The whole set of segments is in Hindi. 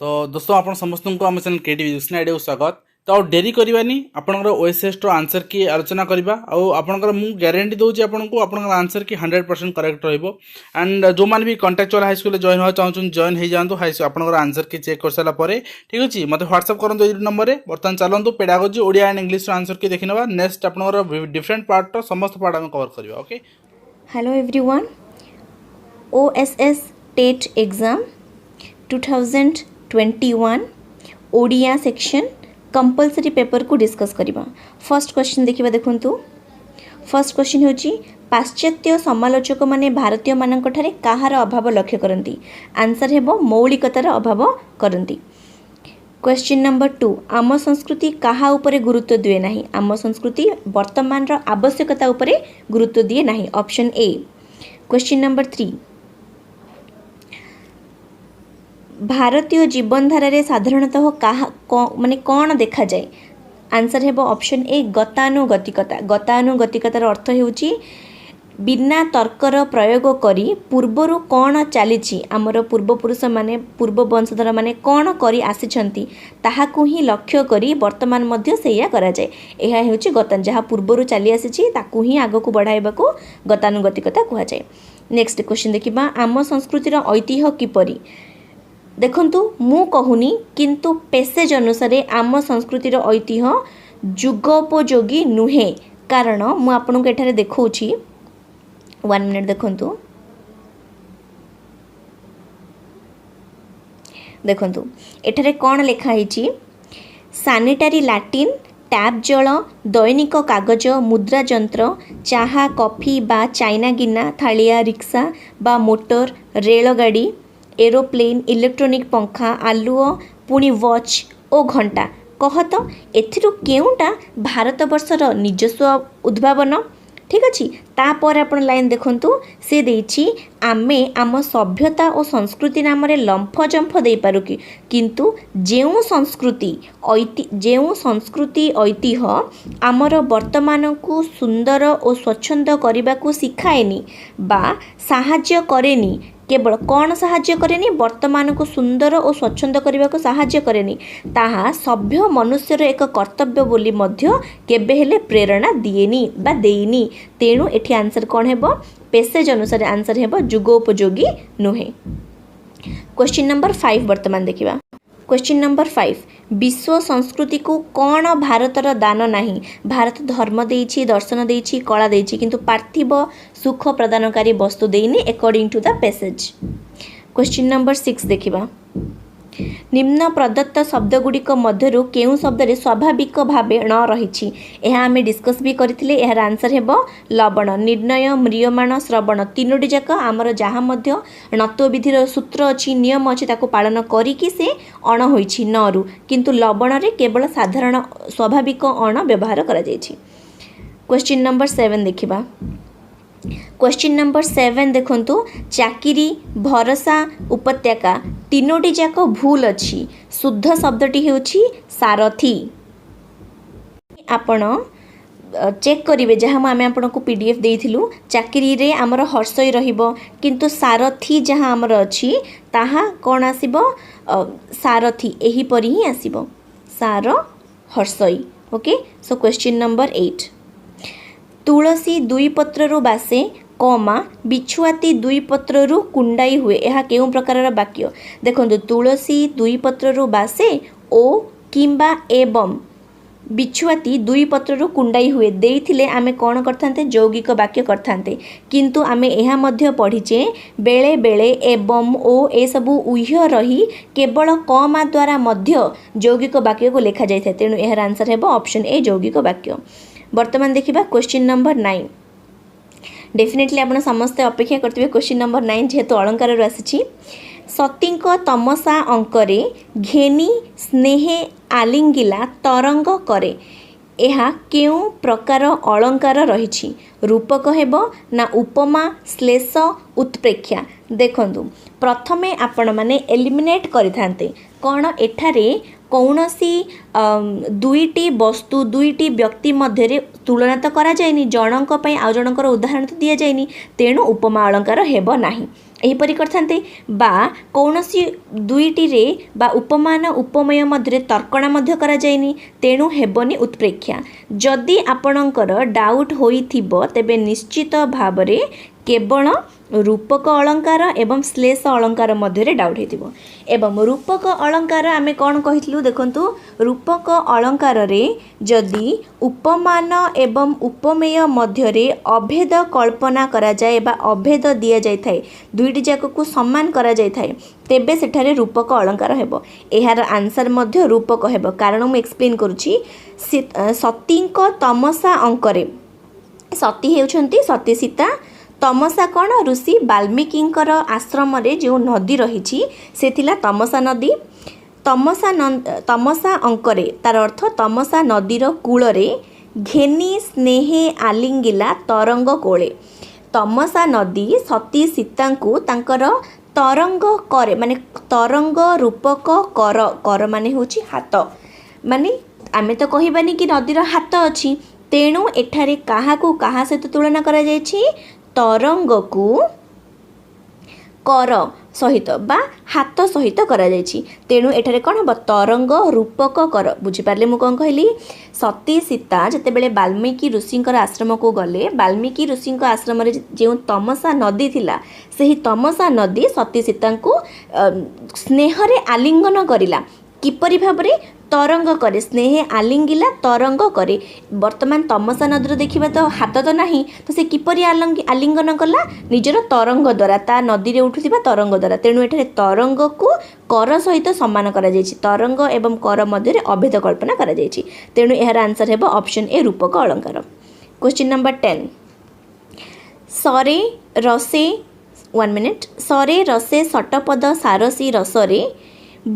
तो दोस्तों आपण समस्त को आम चैनल केटी विजुक्शन आइडिया स्वागत। तो आ डेरी करवानी आपंकर ओएसएस आंसर की आलोचना करवा आपंकर मु ग्यारंटी दूसरी आपको आपंकर आंसर की 100% करेक्ट रंड जो मैंने भी कंट्राक्चुअल हाई स्कूल जॉइन होगा चाहूँ जॉइन हो जातु आपंकर आंसर की चेक कर सारापर ठीक अच्छे मत व्हाट्सअप करूँ ये नंबर में बर्तमान चलतु pedagogy Odia and English answer की देखा नेक्स्ट आपंकर डिफरेंट पार्ट समस्त पार्ट आम कवर करवा। Okay, hello everyone, OSS TET exam 2021 Odia section compulsory paper को डिस्कस करवा। फर्स्ट क्वेश्चन देखिबा देखंतु। फर्स्ट क्वेश्चन होची पाश्चात्य समालोचक माने भारतीय मानक ठारे काहार अभाव लक्ष्य करंती। आंसर हेबो मौलिकतार अभाव करंती। क्वेश्चन नंबर 2 आम संस्कृति काहा उपरे गुरुत्व दिए नाही। आम संस्कृति वर्तमान रो आवश्यकता उपरे गुरुत्व दिए नाही। Option A. क्वेश्चन नंबर 3 भारतीय जीवनधारा रे साधारणतः माने कौन देखा जाए। आंसर हेबो ऑप्शन ए गतानुगतिकता। गतानुगतिकतार अर्थ हेउची बिना तर्कर प्रयोग करी पूर्वरु कौन चली आमर पूर्वपुरुष माने पूर्व वंशधर माने कौन करी आसिछंती ताहाकु ही लक्ष्य करी वर्तमान मध्य सेया करा जाए। एहा हेउची गता जहाँ पूर्वरु चली आसिछि ताकु ही आगकु बढ़ाइबाकु गतानुगतिकता कुहा जाए। नेक्स्ट क्वेश्चन देखिबा आम संस्कृतिर ऐतिह्य किपरि। देखंतु मु कहूनी किंतु पैसेज अनुसार आम संस्कृतिर ऐतिह्य जुगोपयोगी नुहे कारण मु आपन को एठारे देखौछि 1 मिनिट देखंतु। देखंतु एठारे कोन लेखा हिची सैनिटरी लैट्रिन टैप जल दैनिक कागज मुद्रा जंत्र चाहा कॉफी बा चाइना गिना थालिया रिक्शा बा मोटर रेलगाड़ी एरोप्लेन इलेक्ट्रोनिक पंखा आलुओ पुणी वॉच ओ घंटा कह तो एथिरु केउटा भारत वर्षर निजस्व उद्भावन। ठीक अच्छे तापर आपण लाइन देखंतु से देछि आमे आम सभ्यता और संस्कृति नाम रे लंफ जंफ दे पारु कि किंतु जेउ संस्कृति ऐतिह्य आमर वर्तमान को सुंदर और स्वच्छंद करने को शिखाएनी बा साहाय्य करेनी। केवल कौन साहाय्य करेनी वर्तमान को सुंदर और स्वच्छंद करने को साहाय्य करेनी ताहा सभ्य मनुष्यर एक कर्तव्य बोली मध्य केबे हेले प्रेरणा दिएनी बा देइनी। तेणु एठी आंसर कौन हेबो पैसेज अनुसार आंसर हेबो जुगोपयोगी नुहे। क्वेश्चन नंबर 5 वर्तमान देखिबा। क्वेश्चन नंबर 5 विश्व संस्कृति को कौन भारतर दान नहीं। भारत धर्म देइछि दर्शन देइछि कला देइछि किंतु पार्थिव सुख प्रदानकारी वस्तु देइनि according to the passage. Question number 6 देखिबा। निम्न प्रदत्त शब्द गुड़िक मध्यरु केउ शब्द रे स्वाभाविक भावे न रहिछि। एहा आमे डिस्कस भी करथिले। एहार आंसर हेबो लवण निर्णय म्रियमाण श्रवण तीनोटी जाक आमर जहाँ मध्य नत्व विधिर सूत्र अछि नियम अछि ताको पालन करिकि से अण होइछि नरु किंतु लवण रे केवल साधारण स्वाभाविक अण व्यवहार करा जाइछि। क्वेश्चन नंबर 7 देखिबा। क्वेश्चन नंबर 7 देखंतु चाकिरी भरोसा उपत्यका तीनोटी जाक भूल अच्छी शुद्ध शब्दटी हेउछि सारथी। आपण चेक करिवे जहाँ आमे आपण को पीडीएफ देइथिलु चाकिरी रे हमर हर्षई रहिबो किंतु सारथी जहाँ हमर अछि ताहा कोन आसीबो सारथी एही परि ही आसीबो सार हर्षई। ओके सो क्वेश्चन नंबर 8 तुलसी दुई पत्ररु बासे कमा बिछुआती दुई पत्ररु कुंडाई हुए। यह केउ प्रकार वाक्य देखंतु तुलसी दुई पत्ररु बासे ओ किंबा एवं बिछुआती दुई पत्ररु कुंडाई हुए देइथिले आमे कोन करथांते यौगिक वाक्य करथांते किंतु आमे एहा मध्य पढ़िचे बेले बेले एवं ओ ए सबु उह्य रही केवल कमा द्वारा मध्य यौगिक वाक्य को लेखा जाय। तेणु एहार आंसर हेबो ऑप्शन ए यौगिक वाक्य। वर्तमान देखिबा क्वेश्चन नंबर 9। डेफिनेटली आपण समस्त अपेक्षा करथिबे क्वेश्चन नंबर 9 जेहेतु अलंकार रो आसीछि। सतींक तमसा अंकरे घेनी स्नेहे आलिंगिला तरंग करे। एहा केउ प्रकार अलंकार रहिछि रूपक हेबो ना उपमा श्लेष उत्प्रेक्षा। देखंतु प्रथमे आपण माने एलिमिनेट करिथांते कोन एठारे कौनसी दुईटी वस्तु दुईटी व्यक्ति मध्य तुलना तो करा जायनी जनक पई आउ जनकर उदाहरण तो दिया जायनी तेणु उपमा अलंकार हेबो नाही। एहीपरि करथान्ते बा कौनसी दुईटी रे बा उपमान उपमेय मध्य तर्कणा मध्य करा जायनि तेणु हेबनी उत्प्रेक्षा जदि आपणकर डाउट होइथिबो तेबे निश्चित भावरे केवल रूपक अलंकार एवं श्लेष अलंकार मध्य डाउट होइथिबो एवं रूपक अलंकार आमे कौन कहितलु देखंतु रूपक अलंकार रे जदि उपमान एवं उपमेय मध्य रे अभेद कल्पना करा जाए बा अभेद दिया जाय थाए दुईटी जाक को सम्मान करा जाय थाए तेबे सेठारे रूपक अलंकार हेबो एहार आंसर मध्य रूपक हेबो कारण मु एक्सप्लेन करूची सतींक तमसा अंकरे सती हेउछंती सती सीता तमसा कौन ऋषि वाल्मीकिंकर आश्रम रे जो नदी रही से थिला तमसा नदी तमसा अंकरे तार अर्थ तमसा नदीर कूलरे घेनी स्नेहे आलिंगिला तरंग कोले तमसा नदी सती सीता को तांकर तरंग करे माने तरंग रूपक कर कर माने होची हाथ माने आमे तो कहिबानी कि नदीर हाथ अछि तेणु एठारे काहाकू काहा सहित तुलना करा जायछि तरंग को कर सहित बा हाथ सहित करा जायछि तेणु एठारे कोन हबो तरंग रूपक कर बुझी पारले मु कोन कहली सती सीता जते बेले वाल्मीकि ऋषिंकर आश्रम को गले वाल्मीकि ऋषिंक आश्रम रे जे तमसा नदी थिला सेही तमसा नदी सती सीता को स्नेह रे आलिंगन करिला किपरि भाबरे तरंग करे स्नेहे आलिंगिला तरंग करे वर्तमान तमसा नदी देखिबा तो हाथ तो नाही तो से किपरि आलिंगन कला निजर तरंग द्वारा ता नदी रे उठुथिबा तरंग द्वारा तेणु एठारे तरंग को कर सहित सम्मान करा जायछि तरंग एवं कर मध्य रे अभेद कल्पना करा जायछि तेणु एहार आंसर हेबो ऑप्शन ए रूपक अलंकार क्वेश्चन नंबर 10 सरे रसे 1 मिनिट सरे रसे सटपद सारसी रसरे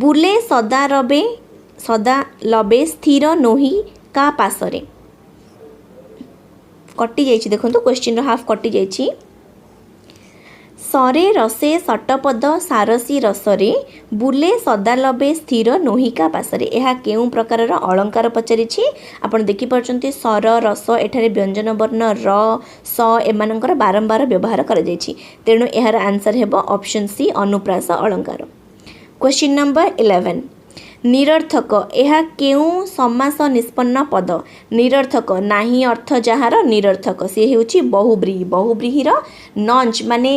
बुले सदा लबे स्थिर नोही का पासरे कटि जाइछि देखंतु क्वेश्चन रो हाफ कटि जाइछि सरे रसे सटपद सारसी रसरे बुले सदा लबे स्थिर नोहिका पासरे एहा केउ प्रकार अलंकार पचारिछि आपण देखि परचंती सर रस एठारे व्यंजन वर्ण र स एमानकर बारंबार व्यवहार करा जाइछि तेणु एहार आंसर हेबो ऑप्शन सी अनुप्रास अलंकार क्वेश्चन नंबर 11 निरर्थक यह केउ समास निष्पन्न पद निरर्थक नाही अर्थ जहार निरर्थक सी हेउची बहुब्रीहि बहुब्रीहिर नंच माने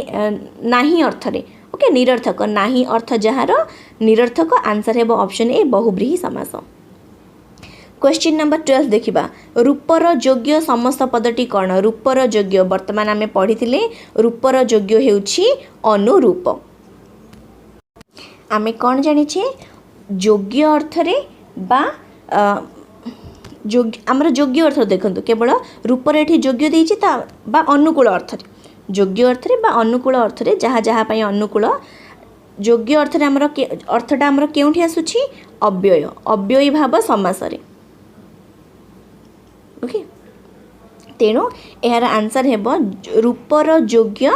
नाही अर्थ रे ओके निरर्थक नाही अर्थ जहार निरर्थक आंसर हेबो ऑप्शन ए बहुब्रीहि समास क्वेश्चन नंबर 12 देखिबा रूपर योग्य समस्त पदटी कौन रूपर योग्य वर्तमान आमे पढ़िथिले रूपर योग्य हेउची अनुरूप आमे कौन जानिछे योग्य अर्थ रे बा आमर योग्य अर्थ देखंतु केवल रूपर एठी योग्य देइछि ता बा अनुकूल अर्थ रे योग्य अर्थ रे बा अनुकूल अर्थ रे जहा जहा पई अनुकूल योग्य अर्थ रे हमर अर्थटा हमर केउठी आसुछि अव्यय अव्ययी भाव समास रे ओके तेणु एहार आंसर हेबो रूपर योग्य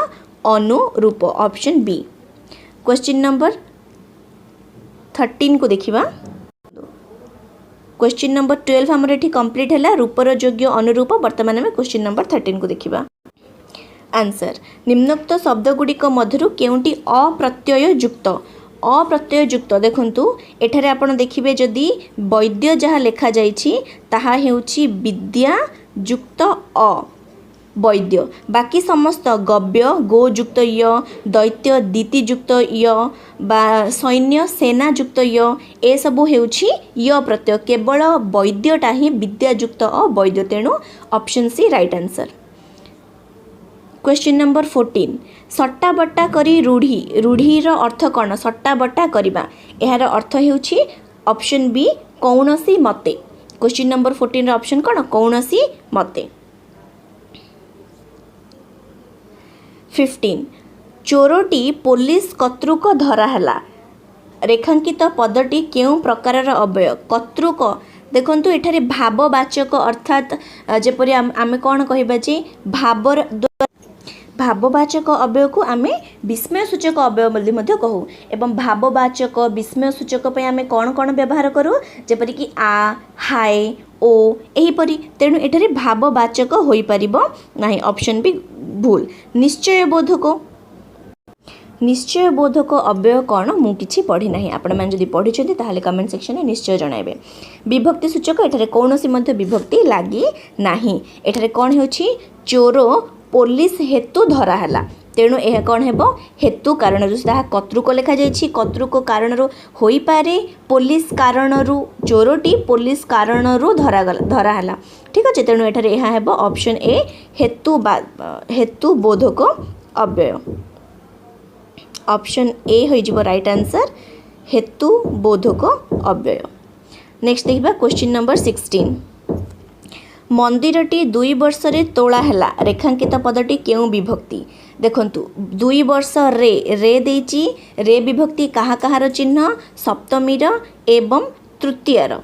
अनुरूप ऑप्शन बी क्वेश्चन नंबर 13 को देखिबा क्वेश्चन नंबर 12 हमर एठी कंप्लीट हैला रूपर योग्य अनुरूप वर्तमान में क्वेश्चन नंबर 13 को देखिबा आंसर निम्नोक्त शब्द गुड़िक मध्यरु केउंटी अप्रत्यय युक्त देखंतु एठारे आपण देखिबे जदि वैद्य जहा लेखा जाइछि ताहा हेउछि विद्या युक्त अ वैद्य बाकी समस्त गव्य गो युक्त य दैत्य दीति युक्त य बा सैन्य सेना युक्त य ए सबु हेउछि य प्रत्यय केवल वैद्यटा ही विद्या युक्त अ वैद्य तेणु option C right answer question number 14 सट्टा बट्टा करी रूढ़ी रूढ़ीर अर्थ कौन सट्टा बट्टा करिबा एहार अर्थ हेउछि ऑप्शन बी कौनसी मते क्वेश्चन नंबर 14 रो ऑप्शन कौन कौनसी मते 15 चोरोटी पुलिस कतृक धराहला रेखांकित पदटी केउ प्रकार अव्यय कतृक देखंतु एठारे भाववाचक अर्थात जेपरि आमे कोन कहिबा जे भाववाचक अव्यय को आमे विस्मय सूचक अव्यय बोली मध्य कहू एवं भाववाचक विस्मय सूचक पे आमे कोन कोन व्यवहार करू जेपरि कि आ हाय ओ एही परि तेणु एठारे भाववाचक होई परिबो नाही ऑप्शन बी भूल निश्चय बोधक निश्चय बोधक अव्यय कौन मु किछि पढ़ी नाही आपण मान जदि पढ़िछथि ताहाले कमेंट सेक्शन में निश्चय जणाइबे। विभक्ति सूचक एठारे कौनसी मध्य विभक्ति लागि नाही। एठारे कोन होछि चोर पुलिस हेतु धरा हला तेणु यह कौन हेबो हेतु कारण जहाँ कतृक लिखा जाइछि कतृक कारण होई पारे पुलिस कारण चोरटी पुलिस कारण धरा हला ठीक अच्छे तेणु एठारे यह हेबो ऑप्शन ए हेतु बोधक अव्यय ऑप्शन ए हो जिवो राइट आंसर हेतु बोधक अव्यय। नेक्स्ट देखिबा क्वेश्चन नंबर 16 मंदिरटी 2 वर्ष रे तोला हला रेखांकित पदटी केउ विभक्ति देखंतु 2 वर्ष रे देइची रे विभक्ति कहा कहार चिन्ह सप्तमीर एवं तृतीयर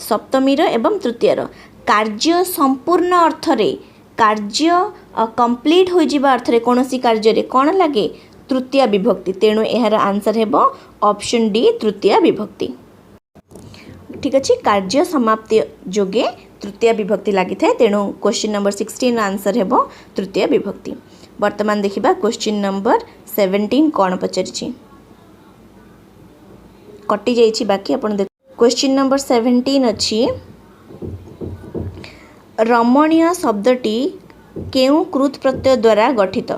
सप्तमीर एवं तृतीयर कार्य संपूर्ण अर्थ रे कार्य कंप्लीट हो जिबा अर्थ रे कोनोसी कार्य रे कोन लागे तृतीय विभक्ति तेणु एहार आंसर हेबो ऑप्शन डी तृतीय विभक्ति ठीक अच्छे कार्य समाप्ति जोगे तृतीय विभक्ति लगी था तेणु क्वेश्चन नंबर 16 आंसर हेबो तृतीय विभक्ति। वर्तमान देखिबा क्वेश्चन नंबर 17 कौन पचारि कटि जाइछि बाकी आपण देख क्वेश्चन नंबर 17 अछि रमणीय शब्दटी केउ कृत प्रत्यय द्वारा गठित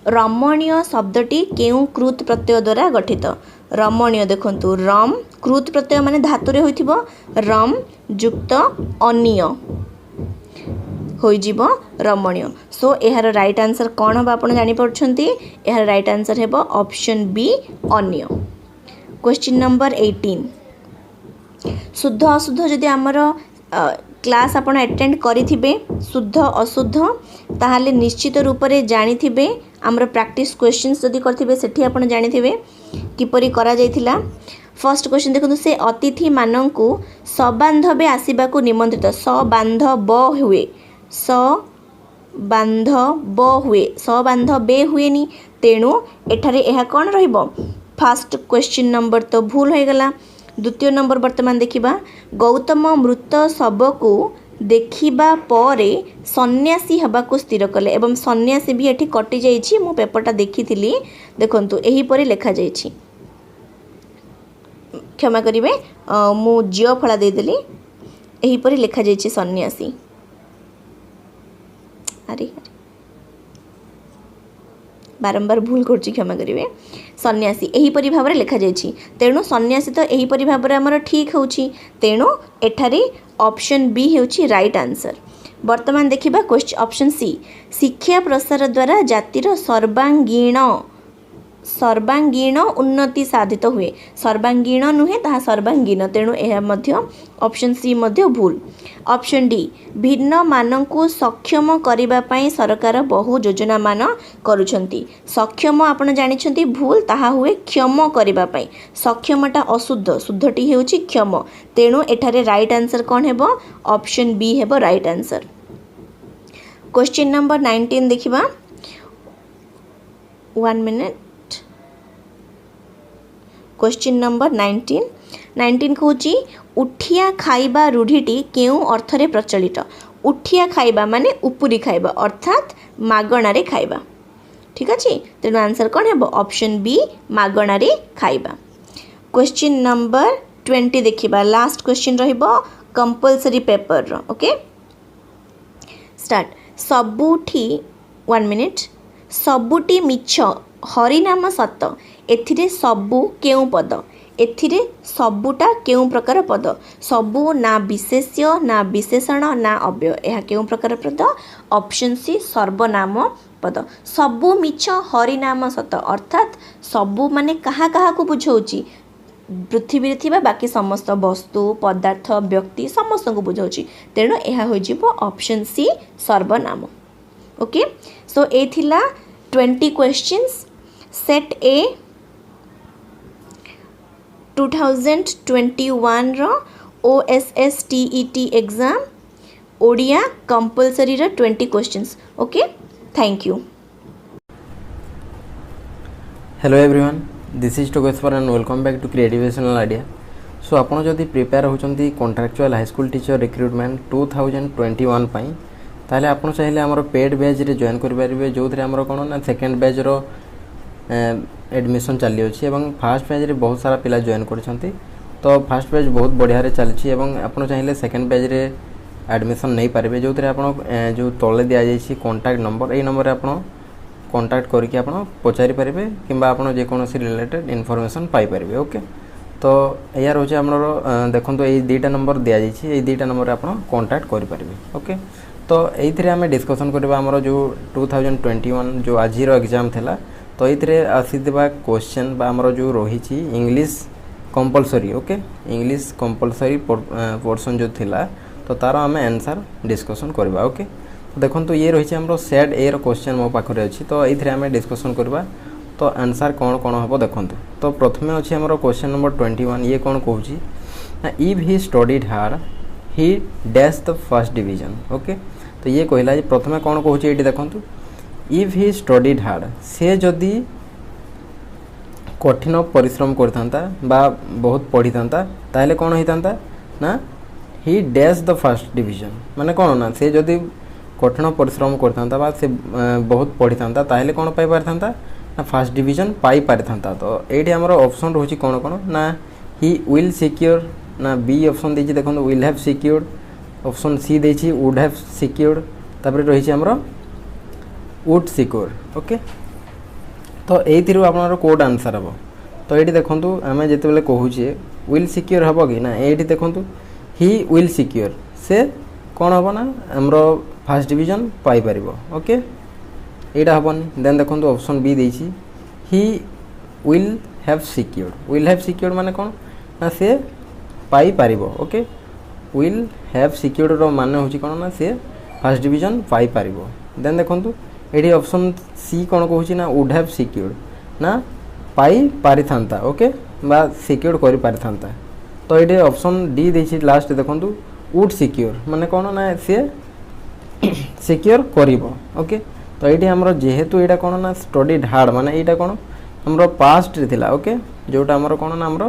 रमणीय शब्दटी केउ कृत प्रत्यय द्वारा गठित रमणीय देखंतु रम कृत प्रत्यय माने धातुरे होइथिबो रम युक्त अनिय होई जीवो रमणीय सो एहार राइट आंसर कोन बा आपण जानि परछंती एहार राइट आंसर हेबो ऑप्शन बी अनिय। क्वेश्चन नंबर 18 शुद्ध अशुद्ध जदि हमर क्लास आपण अटेंड करिथिबे शुद्ध अशुद्ध ताहाले निश्चित रूप से जानिथिबे हमर प्रैक्टिस क्वेश्चंस जदि करथिबे सेठी आपण जानिथिबे किपरि करा जायथिला। फर्स्ट क्वेश्चन देखो से अतिथि माननकु सबांधवे आसीबाकू निमंत्रित सबांधव हुए सबांधवे हुएनी तेणु एठारे एहा कोन रहिबो फर्स्ट क्वेश्चन नंबर तो भूल हो गला। द्वितीय नंबर वर्तमान देखिबा गौतम मृत शवकू देखिबा परे सन्यासी हबाकू स्थिर कले एवं सन्यासी भी एठी कटि जाइछि मु पेपरटा देखिथिली देखंतु एही परि लेखा जाइछि क्षमा करिवे मु जियो फला दे देली एही परि लेखा जाइछि सन्यासी अरे बारंबार भूल करछि क्षमा करिवे सन्यासी एही परि भाबरे लेखा जाइछि तेणु सन्यासी तो एही परि भाबरे हमर ठीक होछि तेणु एठारे ऑप्शन बी हेउछि राइट आंसर। वर्तमान देखिबा क्वेश्चन ऑप्शन सी शिक्षा प्रसार द्वारा जातिर सर्वांगीण उन्नति साधित हुए सर्वांगीण नुहे ताहा सर्वांगीण तेणु एहा मध्य ऑप्शन सी मध्य भूल। ऑप्शन डी भिन्न मानंकु सक्षम करिबा पई सरकार बहु योजना मान करूछंती सक्षम आपण जानिछंती भूल ताहा हुए क्षम करिबा पई सक्षमटा अशुद्ध शुद्धटी हेउछि क्षम तेणु एठारे राइट आंसर कोन हेबो ऑप्शन बी हेबो राइट आंसर। क्वेश्चन नंबर 19 देखिबा 1 मिनिट क्वेश्चन नंबर 19 कहूँ उठिया खाइबा रूढ़ीटी केउ अर्थरे प्रचलित उठिया खाइबा माने उपरी खाइबा अर्थात मागणारे खाइबा ठीक अच्छे तेणु आंसर कौन है ऑप्शन बी मागणारे खाइबा। क्वेश्चन नंबर 20 देखिबा लास्ट क्वेश्चन रहिबो कंपलसरी पेपर रो ओके स्टार्ट सबुठी 1 मिनिट सबुटी मिछ हरिनाम सत एथिरे सबु केउ पद एथिरे सबुटा केउ प्रकार पद सबु ना विशेष्य ना विशेषण ना अव्यय यह केउ प्रकार पद ऑप्शन सी सर्वनाम पद सबु मिछ हरिनाम सत अर्थात सबु माने कहा कहा को बुझाउची पृथ्वी थिबा बाकी समस्त वस्तु पदार्थ व्यक्ति समस्त को बुझाउची तेणु यह हो जिवो ऑप्शन सी सर्वनाम ओके सो ए थिला 20 क्वेश्चंस सेट ए 2021 रो OSS TET exam Odia compulsory रो 20 questions okay thank you. Hello everyone this is Togeshwar and welcome back to creative national idea. So आपन जदि प्रिपेयर होचंती contractual high school teacher recruitment 2021 पई ताले आपन चाहिले हमर पेड बैच रे जॉइन करि परिबे जोथरे हमर कोन ना सेकंड बैच रो एडमिशन चली अच्छी फास्ट पेज रे बहुत सारा पिला जॉइन करछंती तो फास्ट पेज बहुत बढ़िया रे चलछि आपण चाहिए सेकेंड पेज रे एडमिशन नहीं पारे जो जो तले दि जाइए कॉन्टैक्ट नंबर यही नंबर आप कॉन्टैक्ट करके आप पचारि पारे कि आप जेकोसी रिलेटेड इनफॉरमेशन पाई पारे ओके। तो या रोचे आमर देखो ये दुईटा नंबर दि जाइए ये दुईटा नंबर आप कॉन्टैक्ट करेंगे ओके। तो ये आम डिस्कसन करवा आमर जो 2021 जो आज एग्जाम थिला तो ये आसीथिबा क्वेश्चन आमर जो रही English compulsory okay English compulsory portion जो थिला तो तार आम आंसर डिस्कसन करवा ओके। देखो तो ये रही आमर सेट ए रो क्वेश्चन मो पाखरे अच्छी तो ये आम डिस्कसन करवा तो आंसर कौन कौन हम देखो। तो प्रथम अच्छे आमर क्वेश्चन नंबर 21 ये कौन कहूँ if he studied hard he dash the first division okay. तो ये कहला प्रथम कौन कहूँ ये देखो इफ ही स्टडीड हार्ड से जदि कठिन परिश्रम करता बा बहुत पढ़ी था ताहले कौन होता ना ही डैश द फर्स्ट डिवीजन माने कौन ना से जदि कठिन परिश्रम करता बा से बहुत पढ़ी था ताहले कौन पाई पारि था ना फर्स्ट डिवीजन पाई पारि था। तो ये आमर ऑप्शन रोचे कौन कौन ना ही विल सिक्योर ना बी ऑप्शन देछि देखो will have secured option C देछि वुड हैव सिक्योर्ड तापर रही आमर वुड सिक्योर ओके। तो यही आपनर कोड आंसर हम तो ये देखो आम जिते कहूचे विल सिक्योर हम कि ना ये देखो ही विल सिक्योर से कौन हम ना आमर फर्स्ट डिवीजन पाई पार ओके यहाँ हेनी। देन देखो ऑप्शन बी देछि ही विल हैव सिक्योर्ड माने कौन ना से पाई पार ओके विल हैव सिक्योर्ड रो माने होची कौन ना से फर्स्ट डिवीजन पाई पार। देन देखो ये ऑप्शन सी कौन कहूँ ना वुड हैव सिक्योर्ड ना पाई पारि था ओके बा सिक्योर कर पारि था। तो ये ऑप्शन डी देछि लास्ट देखो वुड सिक्योर माने कौन ना सी सिक्योर करिवो ओके। तो ये आमर जेहेतु यहाँ कौन ना स्टडीड हार्ड माने यहाँ कौन आमर पास्ट रे थिला ओके जोटा आमर कौन ना आमर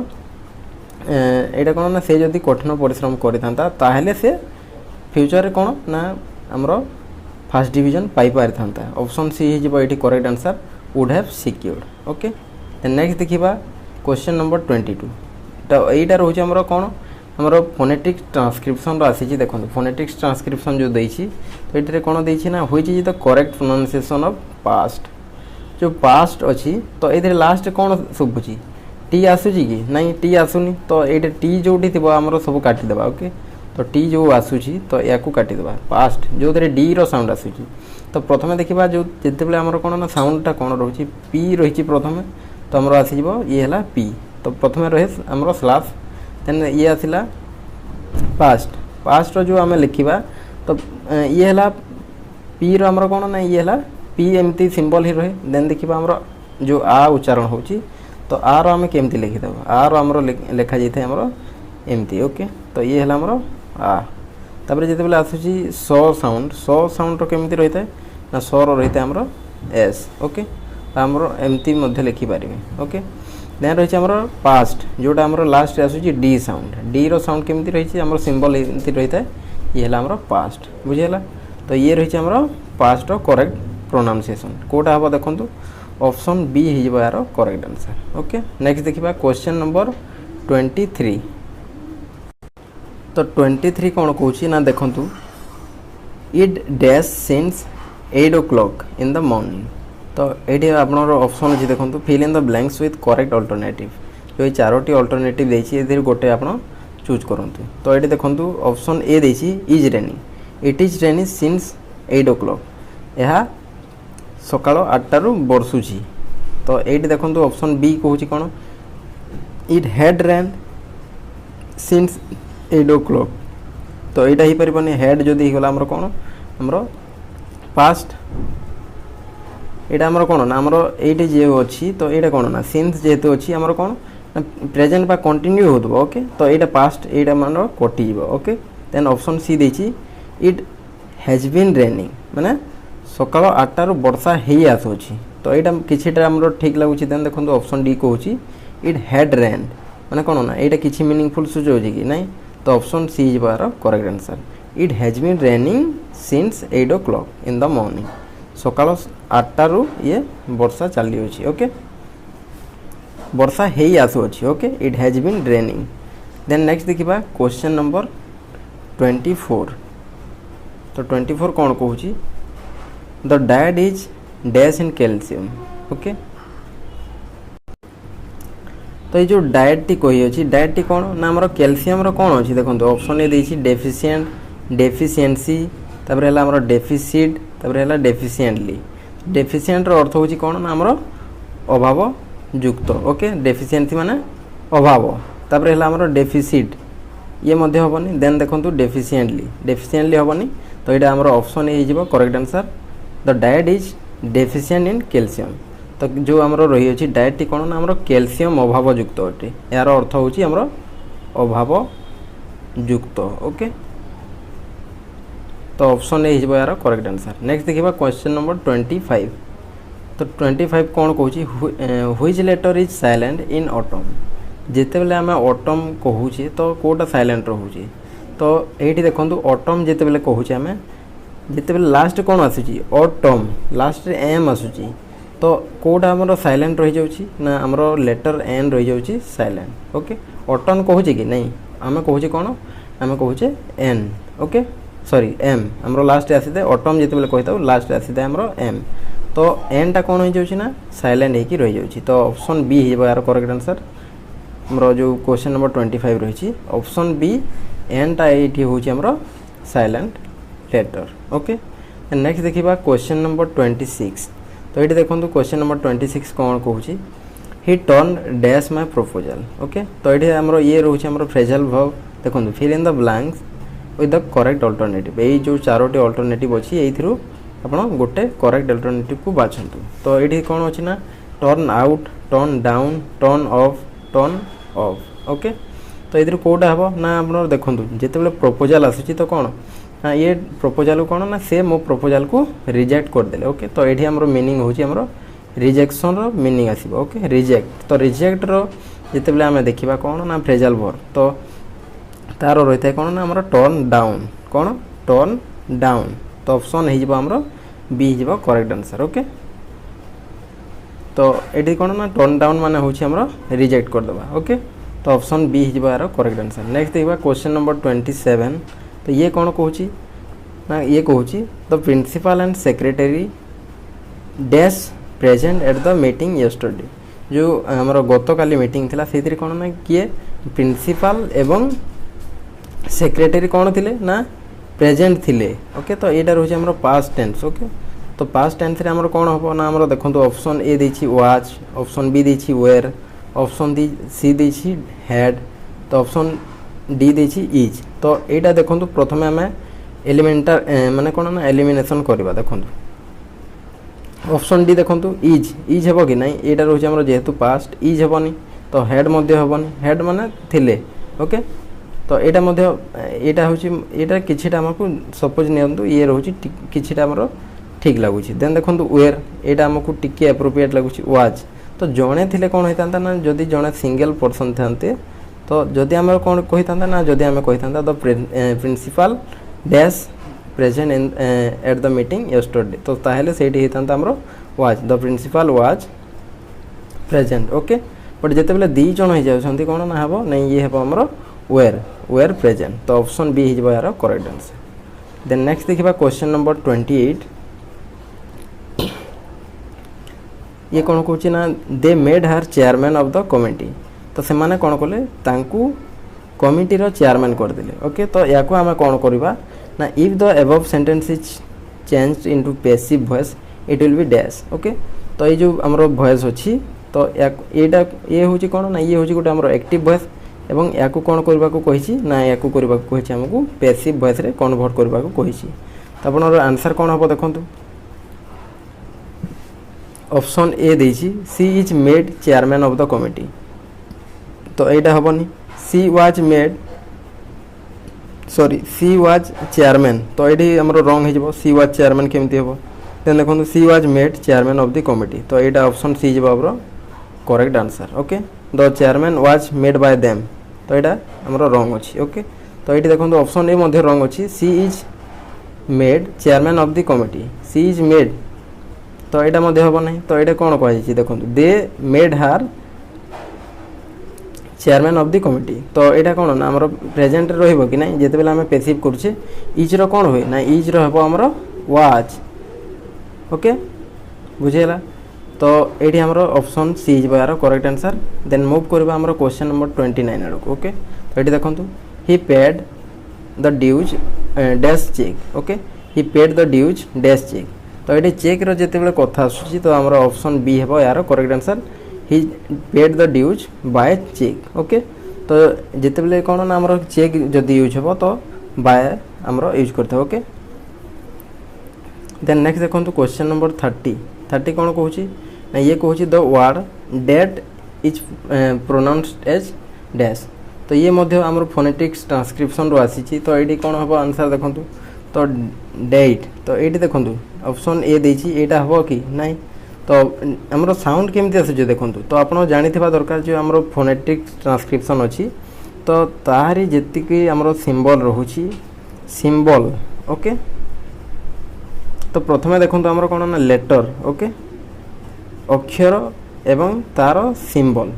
यहाँ कौन ना से जदि कठिन परिश्रम करता ताहले से फ्यूचर रे कौन ना आमर फर्स्ट डिवीजन पाई पारि था। ऑप्शन सी हो ये correct answer would have secured okay. Next देखिबा क्वेश्चन नंबर 22 तो यहीटा रोचे आमर कौन आमर फोनेटिक्स ट्रांसक्रिप्शन आसी देखो फोनेटिक्स ट्रांसक्रिप्शन जो देछि तो ये कौन देछि ना which is the correct pronunciation of past जो पास्ट अच्छी तो ये लास्ट कौन शुभुची टी आसूची कि नहीं टी आसुनी तो ये टी जो आमर सब काटिदेवा ओके। तो टी जो आसूची तो या काटिदेवा पास्ट जो डी रो साउंड आसूची। तो प्रथम देखा जो जिते आमर कौन ना साउंडटा कौन रोचे पी रही प्रथम तो आमर आसीज ये है पी तो प्रथम रहे आमर स्लैश देन ये आसला पास्ट जो आम लिखा तो ये है पी रमर कौन ना ये है पी एमती सिंबल ही रहे। देन देखा आमर जो आ उच्चारण होची तो आर आम केमती लिखिदेव आर आमर लिखा जाए आमर एमती ओके। तो ये है आमर आ तापर जिते आसूची स साउंड केमती रही है ना स रही है आमर एस ओके आमर एमती लिखिपारे ओके। देन रही आमर पास्ट जोटा आमर लास्ट आसूची डी रो साउंड केमती रही आमर सिंबल एमती रही है ये है आमर पास्ट बुझीगला। तो ये रही आमर पास्ट करेक्ट प्रोनाउंसिएशन कोटा हम देखो ऑप्शन बी हो यार करेक्ट आंसर ओके। नेक्स्ट देखिबा क्वेश्चन नंबर 23 तो 23 कौन कहूँ ना देखो it dash since 8 o'clock in the morning. तो ये आपनर ऑप्शन अच्छी देखो fill in the blanks with correct alternative जो ये 4टी अल्टरनेटिव देती गोटे आप चूज करूँ। तो ये देखो ऑप्शन ए देती is rainy it is rainy since 8 o'clock यह सकाल 8टारू बरसुची। तो ये देखो ऑप्शन बी कहूँ कौन it had rain since 8 o'clock। तो यहाँ हो पारे हेड जदि होगा आमर कौन आमर पास्ट यहाँ आमर कौन ना आमर ये जे अच्छी तो यहाँ कौन ना सिंस जेहेतु अच्छी आमर कौन प्रेजेंट बा कंटिन्यू हो ओके। तो यहाँ पास्ट यहाँ मान कटि ओके। देन ऑप्शन सी देछि इट हैज बीन रेनिंग माने सकाल 8टारू वर्षा हो आसूची। तो यहाँ किछिटा आमर ठीक लगुच। देन देखो ऑप्शन डी कहूँ इट हैड रेन माने कौन ना यहाँ किसी मीनिंगफुल सुझाव कि नहीं। तो ऑप्शन सी इज बार correct answer it has been raining since 8 o'clock in the morning सकाल 8टारू ये वर्षा चली ओके। वर्षा हेई आसुअछि okay it has been raining. Then next देखिबा क्वेश्चन नंबर 24। तो 24 कौन कहूँ the diet is dash in calcium okay. तो ये जो डायट टी कही अच्छी डायट टी कौन ना आमर कैल्शियम कौन अच्छी देखो ऑप्शन ए देछि डेफिशिएंट डेफिशिएंसी तापर है आमर डेफिसिट तापर है डेफिशिएंटली। डेफिशिएंट अर्थ होची कौन ना आमर अभाव युक्त ओके डेफिशिएंसी माने अभाव तापर है आमर डेफिसिट ये मध्य हेनी। देन देखो डेफिशिएंटली हेनी तो ये आमर ऑप्शन ए हो correct answer the diet is deficient in calcium. तो जो आमर रही अच्छी डायट टी कौन ना आमर कैल्शियम अभाव युक्त अटे यार अर्थ होची आमर अभाव युक्त ओके। तो ऑप्शन ए हो यार करेक्ट आंसर। नेक्स्ट देखिबा क्वेश्चन नंबर 25। तो 25 कौन कहूँ which letter is silent in autumn. जिते बेले आम ऑटम कहूचे तो कोटा साइलेंट रोचे। तो ये देखो ऑटम जिते बेले कहूचे आम जिते बेले लास्ट कौन आसूची ऑटम लास्ट एम आसूची तो कोटा आमर साइलेंट रही जाउची ना आमर लेटर एन रही जाउची साइलेंट ओके। ऑटम कहूचे कि नहीं आम कहूचे कौन आम कहूचे एन ओके सॉरी एम आमर लास्ट आसी था ऑटम जिते बेले कही लास्ट आसी था आमर एम तो एन टा कौन हो जाउची ना साइलेंट होकी रही जाउची। तो ऑप्शन बी हो यार करेक्ट आंसर आमर जो क्वेश्चन नंबर 25 रही ऑप्शन बी एन टा ये हूँ आमर साइलेंट लेटर ओके। नेक्स्ट देखिबा क्वेश्चन नंबर 26। तो ये देखो क्वेश्चन नंबर 26 कौन कहूँ he turn dash my proposal okay. तो ये आमर ये रोचे आमर फ्रेजल वर्ब देखो fill in the blanks with the correct alternative ये जो चारोटी अल्टरनेटिव अच्छी ये आपड़ गोटे करेक्ट अल्टरनेटिव को बाछंतु। तो ये कौन अच्छी ना turn out turn down turn off turn off okay. तो ये कौटा हम ना आप देखो जिते प्रपोजल आसूँ तो कौन ना ये प्रपोजल कौन ना से मो प्रपोजल को रिजेक्ट करदे ओके। तो ये आमर मीनिंग हूँ आमर रिजेक्शन रो मीनिंग आसो ओके रिजेक्ट। तो रिजेक्ट रो जिते बेले आम देखा कौन ना फ्रेजल वर्ब तो तार रही है कौन ना आमर टर्न डाउन कौन टर्न डाउन। तो ऑप्शन हो आमर बी हो करेक्ट आंसर ओके। तो ये कौन ना टर्न डाउन माने हूँ आमर रिजेक्ट करदे ओके। तो ऑप्शन बी हो यार करेक्ट आंसर। नेक्स्ट देखा क्वेश्चन नंबर 27। तो ये कौन कहूँ ना ये कहूँ the principal and secretary dash present at the meeting yesterday. जो आमर गत काली मीटिंग थिला से कौन ना किए प्रिंसिपल एवं सेक्रेटरी कौन थिले ना प्रेजेंट थिले ओके। तो यहाँ रोचे आमर पास्ट टेंस ओके। तो पास्ट टेंस रे आमर कौन हम ना आमर देखो ऑप्शन ए देछि वाच ऑप्शन बी देछि वेयर ऑप्शन सी देछि हैड तो ऑप्शन डी देछि इज। तो यहाँ देखो प्रथम आम एलिमेंटार माने कौन ना एलिमिनेशन करवा देखो ऑप्शन डी देखो इज हे कि नहीं यहाँ रोचे आमर जेहेतु पास्ट इज हेनी तो हेड हेनी हेड माने थिले ओके। तो यहाँ यहाँ हूँ यहाँ किछिटा आमको सपोज नियंतु ये रोचे किछिटा आमर ठीक लगुच। देन देखो वेयर यहाँ आमको टिके एप्रोप्रिएट लगुच वाच। तो जड़े थे कौन होता ना जदि जड़े सिंगल पर्सन था तो जदि आम कौन कही था ना जदि आम कही था the principal dash present in at the meeting yesterday तो ताहले सेठी होता आमर was the principal was present okay. But जिते बेले दी जन हो जाती कौन ना हम नहीं ये हम आमर वेयर वेयर प्रेजेंट। तो ऑप्शन बी हो यार करेक्ट आंसर। देन नेक्स्ट देखा क्वेश्चन नंबर 28। ये कौन कहूँ ना they made her chairman of the committee. तो से माने कौन कले तांकू कमिटीर चेयरमैन करदे ओके। तो या आम कौन करवा ना if the above sentence is changed into passive voice it will be dash okay. तो ये जो आमर वॉइस अच्छी तो यहाँ ये हूँ कौन ना ये हूँ गोटे आमर एक्टिव वॉइस एवं या कौन करने को कही ना या करने आमको पैसिव वॉइस रे कन्वर्ट करने को कही। तो आपनर आंसर कौन हम देखो ऑप्शन ए देछि she is made chairman of the committee. तो यहाँ हेनी she was made sorry she was chairman तो ये आमर रंग हो सी वाज चेयरमैन केमती हम देन देखो सी was made chairman of the committee. तो यहाँ ऑप्शन सी आमर correct answer okay. The chairman was made by them तो यहाँ आमर रंग अच्छी ओके। तो ये देखो ऑप्शन ए मध्य रंग अच्छी she is made chairman of the committee she is made तो यहाँ हम ना तो ये कौन कही देखो they made her chairman of the committee. तो यहाँ कौन ना आमर प्रेजेंट रही कि ना जिते आम पेसिव करुचे इज रो कौन हुए ना इज रो हम आमर वाच। ओके बुझेगा। तो ये आमर ऑप्शन सी यार करेक्ट आंसर। देन मूव करवा आमर क्वेश्चन नंबर 29 आड़ को। ओके तो ये देखो he paid the dues dash cheque. Okay he paid the dues dash cheque. तो ये चेक रो जिते कथा आसूँ तो आमर ऑप्शन बी है यार correct answer he paid the dues by cheque. Okay तो जिते कौन ना आमर चेक जदि यूज हे तो बाय आमर यूज करते। ओके देन नेक्स्ट देखो क्वेश्चन नंबर 30 कौन कहूँ ना ये कहूँ the word debt is pronounced as dash. तो ये मध्य आमर फोनेटिक्स ट्रांसक्रिप्शन रो आसी। तो ये कौन हम आंसर देखो तो डेट। तो ये देखो ऑप्शन ए देछि एटा हम कि नहीं। तो आमर साउंड केमती आसुचे देखो। तो आप जानी दरकार जो आमर फोनेटिक्स ट्रांसक्रिप्शन अच्छी तो ताहारी जेतिकी आमर सिंबल रोची सिंबल। ओके तो प्रथमे देखो आमर कौन ना लेटर। ओके अक्षर एवं तार सिंबल।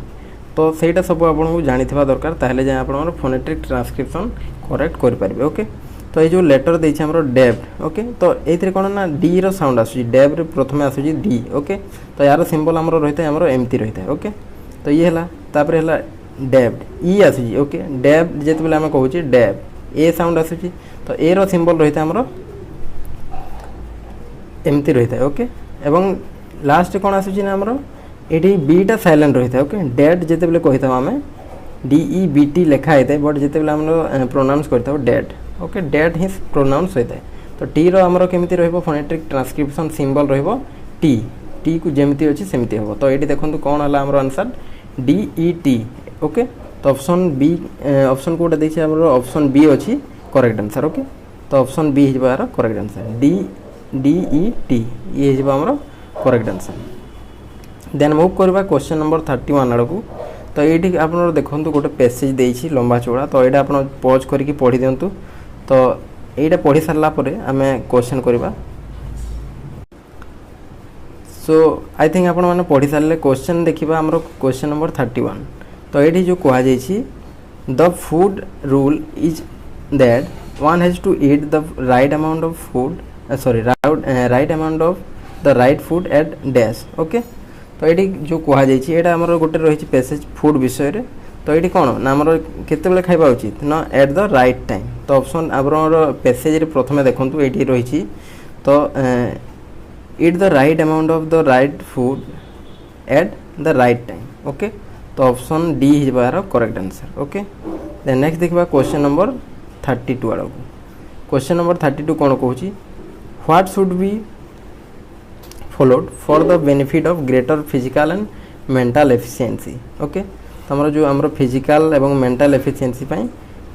तो सहीटा सब आपको जानी दरकार ताहले जाए आप फोनेटिक ट्रांसक्रिप्शन करेक्ट करेंगे। ओके तो ये जो लेटर देछि हमरो डेब। ओके तो ये कौन ना डी रो साउंड आसुची डेब रे प्रथमे आसुची डी। ओके तो यार सिंबल हमरो रहिता हमरो एमती रहिता। ओके तो ये हला तापर हला डेब ई आसुची। ओके डेब जेते बेले हम कहूची डेब ए साउंड आसुची तो ए रो सिंबल रहिता हमरो एमती रहिता है। ओके एवं लास्ट कौन आसुची ना हमरो एटी बीटा साइलेंट रहिता है। ओके डेड जेते बेले कहिता हमें DEBT लिखा होता है बट जिते बेले हम प्रोनाउंस करता डेड। ओके डेड ही प्रोनाउंस होता है। तो टी रो हमरो केमिति रहबो फोनेटिक ट्रांसक्रिप्शन सिंबल रहबो टी को जेमिति अछि सेमिति होबो। तो एटी देखंतु कोन हला हमरो आंसर DET। ओके तो ऑप्शन बी ऑप्शन कोटा देछि हमरो ऑप्शन बी अछि करेक्ट आंसर। ओके तो ऑप्शन बी हिजबा यार करेक्ट आंसर DET ये हिजबा हमरो करेक्ट आंसर। देन मूव करबा क्वेश्चन नंबर 31 आड़ को। तो ये आप देखो गोटे पैसेज देछि लंबा चौड़ा। तो ये आप पॉज करके पढ़ी दिंतु। तो ये पढ़ी सारा आम क्वेश्चन करवा। सो आई थिंक आप पढ़ी सारे क्वेश्चन देखा आम क्वेश्चन नंबर 31। तो ये जो कहुई the food rule is that one has to eat the right amount of food right amount of the right food at dash. Okay तो ये जो कहुई आमर गोटे रही पैसेज फूड विषय रे। तो ये कौन ना आमर केते खाଇବା उचित ना एट द राइट टाइम। तो ऑप्शन आमर पैसेज रे प्रथमे देखंतु एटी रही तो eat the right amount of the right food at the right time. Okay तो ऑप्शन डी हिजबा यार correct answer. Okay then next देखबा क्वेश्चन नंबर 32 आड़ को। क्वेश्चन नंबर 32 कौन कहूँ what should be followed for the benefit of greater physical and mental efficiency। Okay तो हमरो जो हमरो फिजिकल एवं मेंटल एफिशिएंसी पाई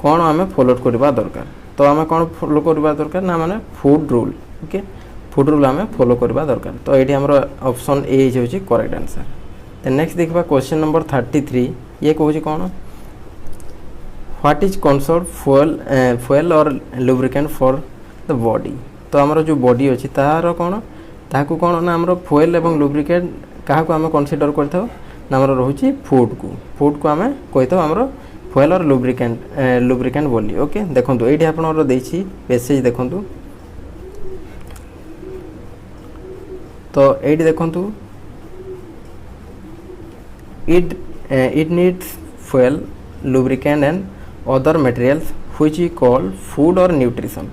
कौन आम फॉलो करबा दरकार। तो आम कौन फॉलो करबा दरकार ना माने food rule. Okay food rule आम फॉलो करबा दरकार। तो ये हमरो ऑप्शन ए होची करेक्ट आंसर। देन नेक्स्ट देखबा क्वेश्चन नंबर 33 ये कहूची कौन व्हाट इज कंसर्व्ड fuel और लुब्रिकेंट फॉर द बॉडी। तो हमरो जो बॉडी अछि तार कौन ताकू कौन ना आमर फुएल एवं लुब्रिकेंट क्या आम कनसीडर करता ना आमर रोचे फूड को आम कही आमर फुएल और लुब्रिकेंट बोली। ओके देखो ये आप पेसेज देखु। तो ये देखु it needs fuel lubricant and other materials which we call food और न्यूट्रिशन।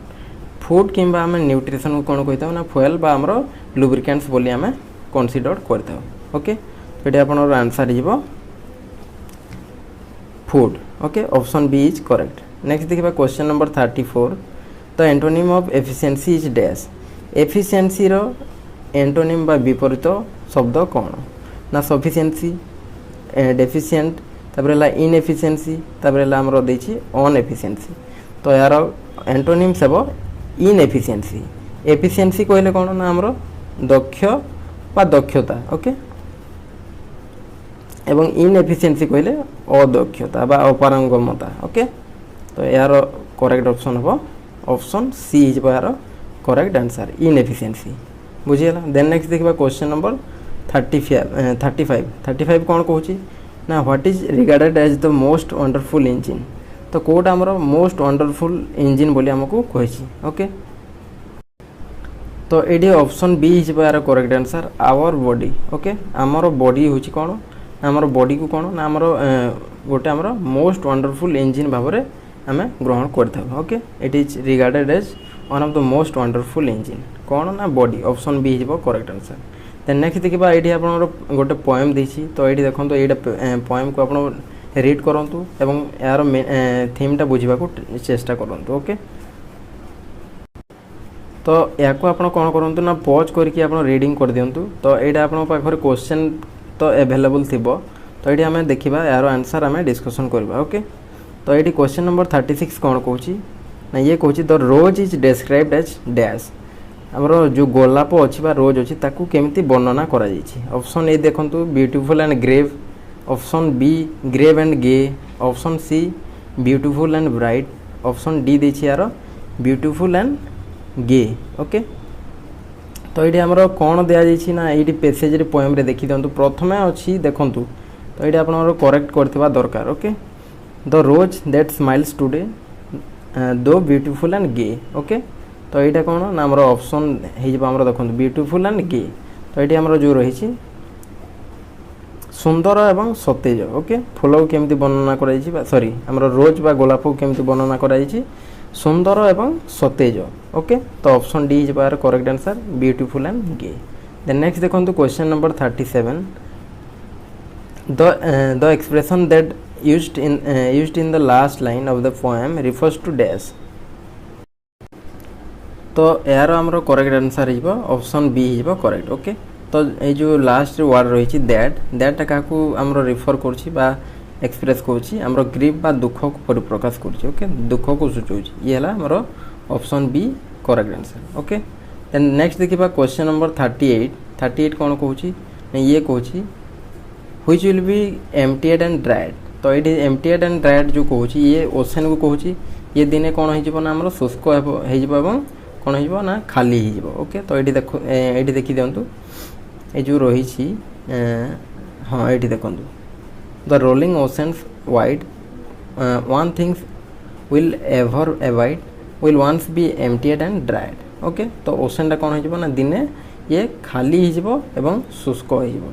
फूड किंबा आम न्यूट्रिशन को कौन कही ना फुएल बा आमर लुब्रिकेंट्स बोली आम कनसीडर करता। ओके तो ये आप आंसर हो food. Okay option B is correct. Next देखिए question number 34 the antonym of efficiency is dash. Efficiency रो एंटोनिम बा विपरीत शब्द कौन ना सफिशिएंसी डेफिशिएंट तापर इनएफिशिएंसी तापर आमर देछि अनएफिशिएंसी। तो यार एंटोनिम सब इनएफिशिएंसी। एफिशिएंसी कहले कौन ना आमर दक्ष बा दक्षता। ओके एवं इनएफिशिएंसी कहले अदक्षता बा अपारंगमता। ओके तो यार करेक्ट ऑप्शन हम ऑप्शन सी इज यार करेक्ट आंसर इनएफिशिएंसी बुझीगला। देन नेक्स्ट देखा क्वेश्चन नंबर 35 कौन कहूँ ना what is regarded as the most wonderful engine तो कोटा आमर मोस्ट वंडरफुल इंजिन बोली आमको कही ओके तो ये ऑप्शन बी यार correct answer our body okay आमर बॉडी हूँ कौन आमर बॉडी को कौन ना आमर गोटे आमर मोस्ट वंडरफुल इंजिन भाव में आम ग्रहण करता okay it is regarded as one of the most wonderful engine कौन ना बॉडी ऑप्शन बी हो करेक्ट आंसर देन नेक्स्ट देखा ये आप गोटे पोएम देती तो ये देखो तो ये पोएम को आप रीड करूँ एवं यार थीमटा बुझा चेष्टा करूँ ओके तो या कौन करूँ ना पॉज करके आप रीडिंग कर दिंतु तो यहाँ आप क्वेश्चन तो अवेलेबल थी तो ये आम देखा यार आंसर आम डिस्कसन करवा ओके तो ये क्वेश्चन नंबर 36 कौन कौन ना ये कौन the rose is described as dash आमर जो गोलाप अच्छी रोज अच्छी ताकू केमिति वर्णना करा ऑप्शन ए देखो beautiful and grave option B grave and gay option C beautiful and bright option D देछि यार ब्यूटीफुल एंड गे ओके तो ये आमर कौन दिखाई ना ये पेसेज रे पोएम रे देखी दिंतु प्रथमे अच्छी देखु तो ये आप करेक्ट करथिबा दरकार okay the rose that smiles today though beautiful and gay okay तो यहाँ कौन ना आमर ऑप्शन हो देखो ब्यूटीफुल एंड गे तो ये आमर जो रही सुंदर एवं सतेज ओके फूल को केमती वर्णना कर सॉरी आमर रोज बा गोलाप को केमती वर्णना कर सुंदर एवं सतेज ओके तो ऑप्शन डी इज यार correct answer beautiful and gay then next देखो question number 37 the expression that used in the last line of the poem refers to dash तो यार आमर करेक्ट आंसर हो ऑप्शन बी हो करेक्ट ओके तो ये जो लास्ट वर्ड रही दैट क्या आमर रिफर कर एक्सप्रेस कर ग्रीफ बा दुख को परिप्रकाश कर ओके दुख को सूचौच ये है आमर option B correct answer okay then next देखा क्वेश्चन नंबर 38 कौन कौन ये कौन which will be emptied and dried तो ये एम्प्टीड एंड ड्राइड जो कौन ये ओशन को कौन ये दिने कौन हो आम शुष्क हो कौन हो ना खाली हो ओके तो ये देख ये देखी दिंतु ये जो रही हाँ ये देखु the rolling oceans wide one things will ever avoid will once be emptied and dried okay तो ओशनटा कौन हो ना दिने ये खाली हो शुष्क हो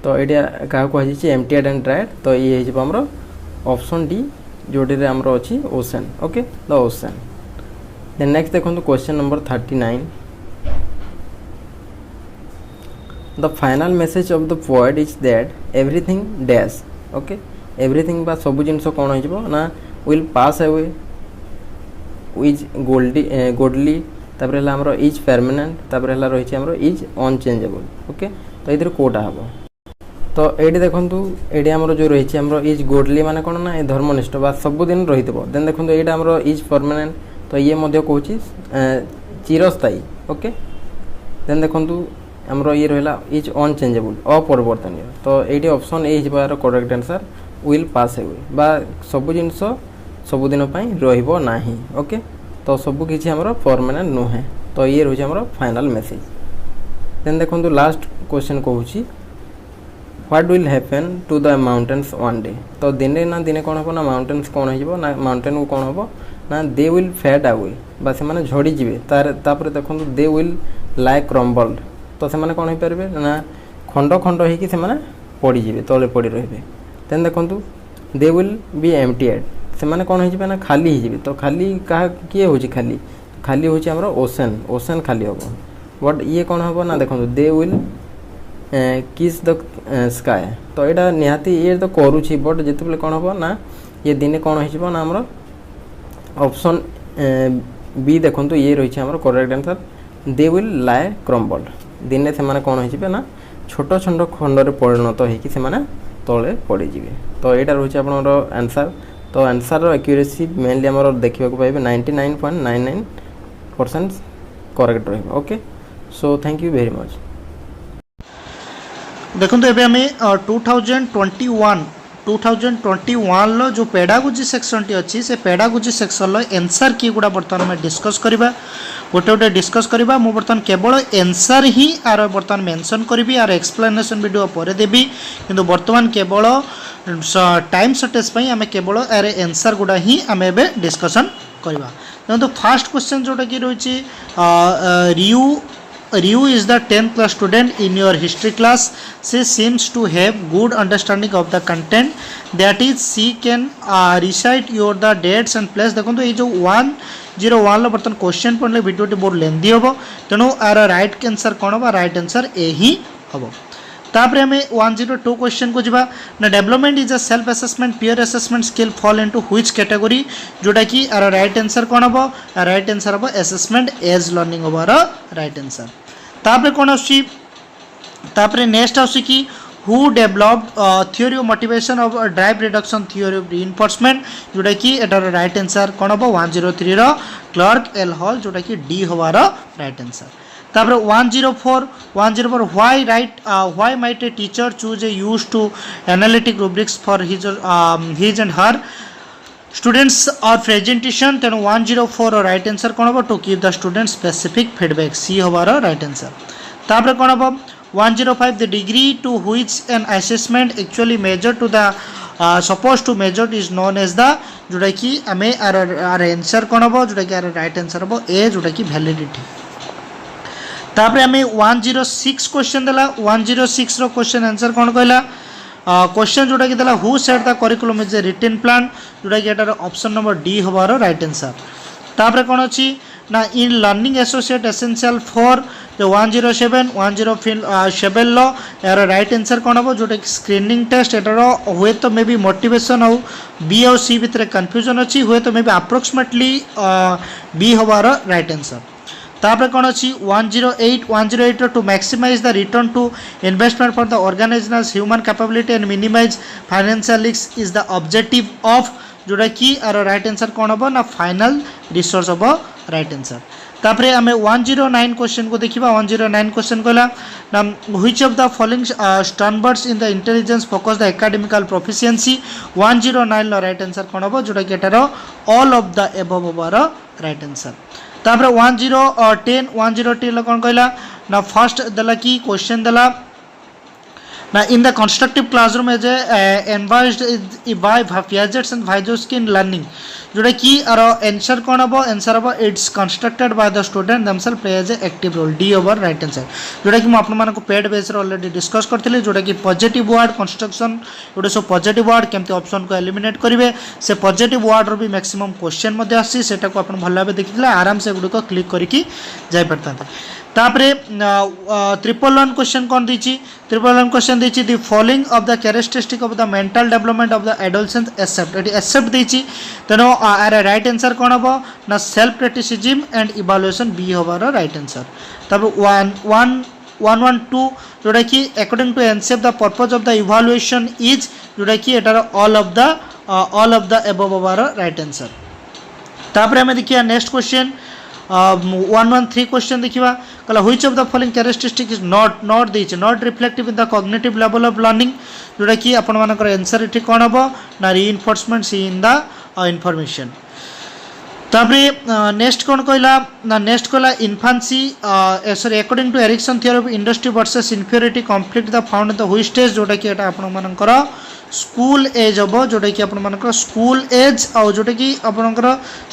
तो ये क्या कहुई एम्प्टीड एंड ड्राइड तो ये आमर ऑप्शन डी जोटी आमर अच्छी ocean okay the ocean then next देखो question number 39 the final message of the poet is that everything dash okay everything बा सब जिनस कौन हो ना विल पास अवे इज गोल्डली तापर आमर इज परमानेंट तापर रही आमर इज अनचेंजेबल ओके तो ये कौटा हम तो ये देखो ये आमर जो रही आमर इज गोडली माने कौन ना धर्मनिष्ठ बा सबुदिन रही देन देखो ये आमर इज परमानेंट तो ये कौन चिरस्थायी ओके देन देखो आमर ये रहा इज अनचेंजेबल अपरिवर्तनीय तो ये ऑप्शन ए यार correct answer will pass away बा सब जिनस सबुदिन रहिबो नाही ओके तो सब किसी आमर परमानेंट नुहे तो ये रही आमर फाइनल मेसेज देन देखो लास्ट क्वेश्चन कहूँ what will happen to the mountains one day तो दिने ना दिने कौन हम ना माउंटेन्स कौन हो ना माउंटेन को कौन हम ना दे विल फेड अवे बा से माने झड़ी जिवे तापर देखो दे विल लाइक क्रम्बल्ड तो से माने कौन हो पारे ना खंड खंड होइकि से माने पड़ी जिवे तले पड़ी रहिबे देन देखो दे विल बी एम्प्टीड से माने कौन हो ना खाली हो तो खाली क्या किए हो खाली खाली हो हमर ओशन खाली हम बट ये कौन हम ना देखो दे विल किस द स्काय तो यहाँ निहाती ये तो करुँची बट जिते कौन हम ना ये दिने कौन हो ना आमर ऑप्शन बी देखो ये रही है करेक्ट आंसर दे विल लाए क्रम्बल्ड दिने से माने कौन हो ना छोट छोट खंडर परिणत होने तले पड़े तो यहाँ रोचे आप आंसर तो आंसर एक्यूरेसी मेनली आम देखा पाइबे 99.99% करेक्ट रही okay so thank you very much देखो एबे हमें 2021 2021 लो जो पेडागोजी सेक्शन टी अच्छी से पेडागोजी सेक्शन लो आंसर की गुड़ा बर्तमान में डिस्कस करबा गोटे गोटे डिस्कस करबा मु बर्तमान केवल आंसर ही आर बर्तमान मेंशन करबी आर एक्सप्लेनेशन वीडियो पर देबी किंतु बर्तमान केवल टाइम शॉर्टेज पई हमें केवल आर आंसर गुड़ा ही हमें एबे डिस्कशन करबा तो फर्स्ट क्वेश्चन जोटा की रही Ryu is the 10th class student in your history class. She seems to have good understanding of the content. That is, she can recite your the dates and place. देखो तो ये जो 101 लो बर्तन क्वेश्चन पढ़ले वीडियो टी बहुत लेंदी होबो तेणु आर राइट आंसर कौन होबा राइट आंसर ए ही होबो तापर हमें 102 क्वेश्चन को जबा ना development is a self assessment peer assessment skill fall into which category जोटा कि आर राइट आंसर कौन होबो राइट आंसर होबो असेसमेंट एज लर्निंग होबार राइट आंसर तापर कौन आसी तापर नेक्स्ट आसी कि who developed theory of motivation of drive reduction theory of reinforcement जोटा कि एटार राइट आंसर कौन होबो 103 रो क्लार्क एल हॉल जोटा कि डी होबार राइट आंसर तापर 104 why might a teacher choose a use to analytic rubrics for his and her students oral presentation तेणु 104 राइट आंसर कौन हम to give the student specific feedback C होबार राइट आंसर तापर कौन हम 105 the degree to which an assessment actually measure to the suppose to measure is known as the जोटा कि आम आर आंसर कौन हम जोटा कि आर राइट आंसर हम ए जोटा कि वैलिडिटी तापर आम 106 क्वेश्चन देला 106 रो क्वेश्चन आंसर कौन कहला क्वेश्चन जोटा कि देला who set the curriculum is a written plan जोटा कि एटार ऑप्शन नंबर डी होबार राइट आंसर तापर कौन अछि ना in learning associate essential for the 107 लो यार राइट आंसर कौन हम जोटा कि स्क्रीनिंग टेस्ट एटार हुए तो मे बी मोटिवेशन हो बी और सी भितर कन्फ्यूजन अच्छी हुए तो मे बी अप्रोक्सीमेटली बी होबार राइट आंसर तापर कौन अच्छी 108 to maximise the return to investment for the organisational human capability and minimise financial risk is the objective of जोटा कि आर राइट आंसर कौन हम ना फाइनल रिसोर्स हम राइट आंसर तापर आम 109 क्वेश्चन को देखा 109 क्वेश्चन कहला ना which of the following standards in the intelligence focus the academical proficiency 109 लो राइट आंसर कौन हम जोटा कि एटार ऑल ऑफ द एबव होबार राइट आंसर तापर 110 लो कौन कहला ना फर्स्ट देला कि क्वेश्चन देला ना in the constructive classroom as envisaged by Piaget's and Vygotsky in learning जोटा कि आर आंसर कौन हम आंसर हम it's constructed by the student themselves play as a active role D our right answer जोटा कि मैं पेड बेस ऑलरेडी डिस्कस करथिले जोटा कि पॉजिटिव वर्ड कंस्ट्रक्शन गोटे सब पॉजिटिव वर्ड केमती ऑप्शन को एलिमिनेट करेंगे से पॉजिटिव वर्ड रो भी मैक्सिमम क्वेश्चन मध्य आसी सेटा को आपण भल भाबे देखिथिले आराम से गुडी को क्लिक करके जाय परतांते तापरे 111 क्वेश्चन कौन दीची 111 क्वेश्चन दीची the following of the characteristic of the mental development of the adolescent except एटी एक्सेप्ट दीची तेनो आर राइट आंसर कौन हम ना self criticism and evaluation B होबार राइट आंसर तब 112 जोटा कि अकॉर्डिंग टू एनसेप the purpose of the evaluation is जोटा कि एटार ऑल ऑफ द एबव होबार राइट आंसर तापर हमें देखिए नेक्स्ट क्वेश्चन 113 क्वेश्चन देखिबा कला which of the following characteristic is not दीच not reflective in the cognitive level of learning जोटा कि आपण मानकर आंसर एठी कोन हबो ना reinforcement C in the information तापरे नेक्स्ट कौन कहला ना नेक्स्ट कहला infancy sorry according to Erikson theory of industry versus inferiority conflict the found in the which stage जोटा कि एटा आपण मानकर स्कूल एज हम जोटा कि आपण मानकर स्कूल एज और जोटा कि आपणकर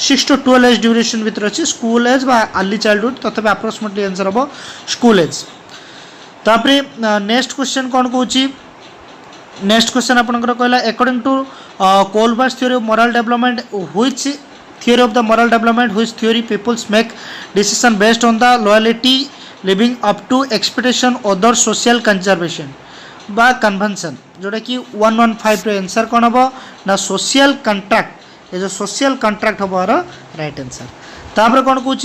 6 to 12 एज ड्यूरेशन भीतर अच्छी स्कूल एज बा अर्ली चाइल्डहुड तथापि अप्रोक्सीमेटली आंसर हम स्कूल एज तापरे नेक्स्ट क्वेश्चन कौन कहूँ नेक्स्ट क्वेश्चन आपणकर कहला according to Kohlberg's theory of moral development which theory of the moral development which theory peoples make decision based on the loyalty living up to expectation other social conservation बा कन्वेंशन जोटा कि 115 रो आंसर कौन हम ना सोशल कंट्रैक्ट ये जो सोशल कंट्रैक्ट हमारा राइट आंसर तापर कौन कहूँ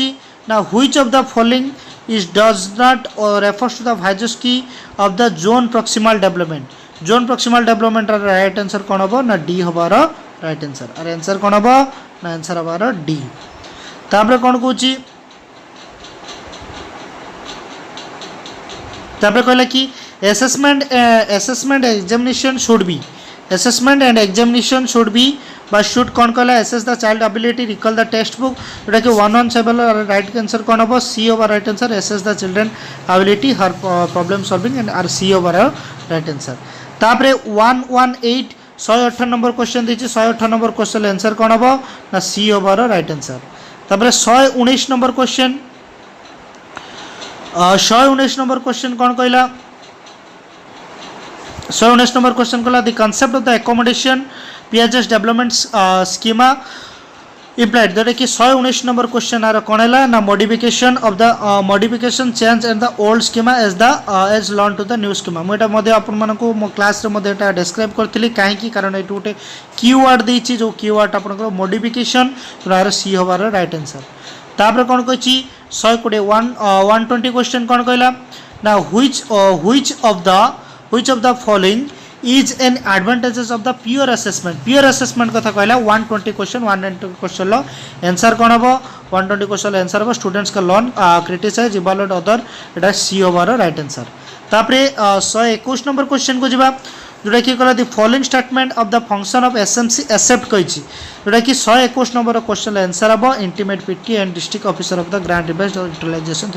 ना which of the following is does not refers to the Vygotsky of the zone proximal development zone proximal development right answer कौन हम ना डी हमारा राइट आंसर और आंसर कौन हम ना आंसर हमारा डी तापर कौन कहूँ तापर कहला कि assessment examination should be assessment and examination should be बा शुड कौन कहला assess the child ability recall the text book जोटा कि 117 राइट आंसर कौन हम C our right answer assess the children ability her problem solving and आर सी ओवर राइट आंसर तापरे 118 118 नंबर क्वेश्चन दीची 118 नंबर क्वेश्चन आंसर कौन हम ना सी ओवर राइट आंसर तापरे 119 नंबर क्वेश्चन 119 नंबर क्वेश्चन कौन कहला 119 नंबर क्वेश्चन कहला the concept of the accommodation PHS development schema implied जोटा कि 119 नंबर क्वेश्चन आर कौन है ना modification of the modification change and the old schema as learn to the new schema मुझे आपण मानक मो क्लास रे मध्ये डिस्क्राइब करथली काहे कारण एटू गोटे कीवर्ड देछि जो कीवर्ड आपनकर मॉडिफिकेशन आर सी होबार राइट आंसर तापर कौन कहि 120 क्वेश्चन कौन कहला ना which of the following is an advantages of the peer assessment कथा कहला 120 क्वेश्चन 190 क्वेश्चन लो आंसर कोन हबो 120 क्वेश्चन आंसर हबो स्टूडेंट्स का learn criticise evaluate other Etah C our right answer तापरे 121 नंबर क्वेश्चन को जिबा जोटा कि कहला the following statement of the function of SMC except कहिछि जोटा कि 121 नंबर क्वेश्चन आंसर हबो intimate PT and district officer of the grant request और यूटिलाइजेशन